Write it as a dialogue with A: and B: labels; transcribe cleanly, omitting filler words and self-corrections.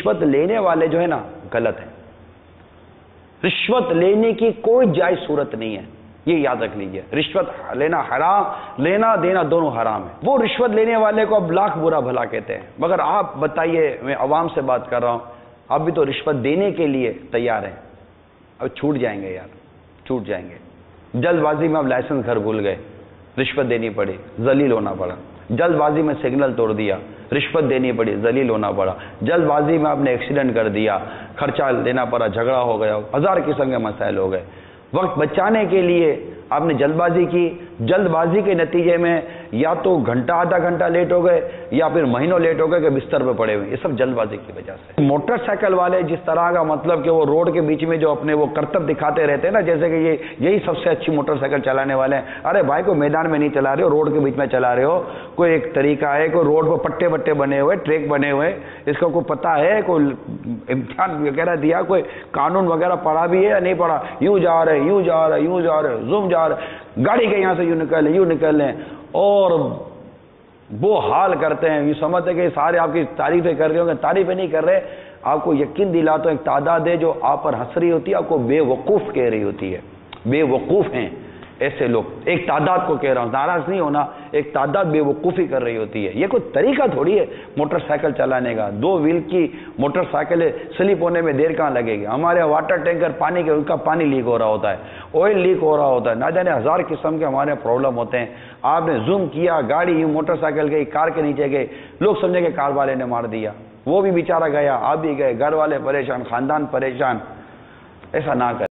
A: رشوت لینے والے جو ہے نا غلط ہیں. رشوت لینے کی کوئی جائز صورت نہیں ہے، یہ یاد رکھ لیجئے. رشوت لینا حرام، لینا دینا دونوں حرام ہے. وہ رشوت لینے والے کو اب لاکھ برا بھلا کہتے ہیں، مگر آپ بتائیے، میں عوام سے بات کر رہا ہوں، آپ بھی تو رشوت دینے کے لیے تیار ہیں. اب چھوٹ جائیں گے یار، چھوٹ جائیں گے. جلد بازی میں اب لائسنس گھر بھول گئے، رشوت دینی پڑی، ذلیل ہونا پڑا. جلد بازی میں سگنل توڑ دیا، رشوت دینی پڑی، ذلیل ہونا پڑا. جلد بازی میں آپ نے ایکسیڈنٹ کر دیا، خرچہ دینا پڑا، جھگڑا ہو گیا، ہزار قسم کے مسائل ہو گئے. وقت بچانے کے لیے آپ نے جلد بازی کی، جلد بازی کے نتیجے میں یا تو گھنٹہ آدھا گھنٹہ لیٹ ہو گئے یا پھر مہینوں لیٹ ہو گئے کہ بستر پہ پڑے ہوئے. یہ سب جلد بازی کی وجہ سے. موٹر سائیکل والے جس طرح کا مطلب کہ وہ روڈ کے بیچ میں جو اپنے وہ کرتب دکھاتے رہتے ہیں نا، جیسے کہ یہی سب سے اچھی موٹر سائیکل چلانے والے ہیں. ارے بھائی، کو میدان میں نہیں چلا رہے ہو، روڈ کے بیچ میں چلا رہے ہو. کوئی ایک طریقہ ہے، کوئی روڈ پہ پٹے بٹے بنے ہوئے، ٹریک بنے ہوئے، اس کا کوئی پتہ ہے؟ کوئی امتحان وغیرہ دیا؟ کوئی قانون وغیرہ پڑھا بھی ہے یا نہیں پڑھا؟ یوں جا رہے، یوں جا رہے، یوں جا رہے، زوم جا رہے، گاڑی کے یہاں سے یوں نکل لیں، یوں نکل لیں، اور وہ حال کرتے ہیں. یہ سمجھتے ہیں کہ سارے آپ کی تعریفیں کر رہے ہوں گے. تعریفیں نہیں کر رہے. آپ کو یقین دلاتا ہوں، ایک تعداد ہے جو آپ پر ہنس رہی ہوتی ہے، آپ کو بے وقوف کہہ رہی ہوتی ہے. بے وقوف ہیں ایسے لوگ. ایک تعداد کو کہہ رہا ہوں، ناراض نہیں ہونا. ایک تعداد بے وقوفی کر رہی ہوتی ہے. یہ کوئی طریقہ تھوڑی ہے موٹر سائیکل چلانے کا. 2 وہیل کی موٹر سائیکل سلپ ہونے میں دیر کہاں لگے گی؟ ہمارے واٹر ٹینکر پانی کے، ان کا پانی لیک ہو رہا ہوتا ہے، آئل لیک ہو رہا ہوتا ہے، نہ جانے ہزار قسم کے ہمارے پرابلم ہوتے ہیں. آپ نے زوم کیا، گاڑی یوں موٹر سائیکل گئی، کار کے نیچے گئے، لوگ سمجھے کہ کار والے نے مار دیا. وہ بھی بیچارہ گیا، آپ بھی گئے، گھر والے پریشان، خاندان پریشان. ایسا نہ کریں.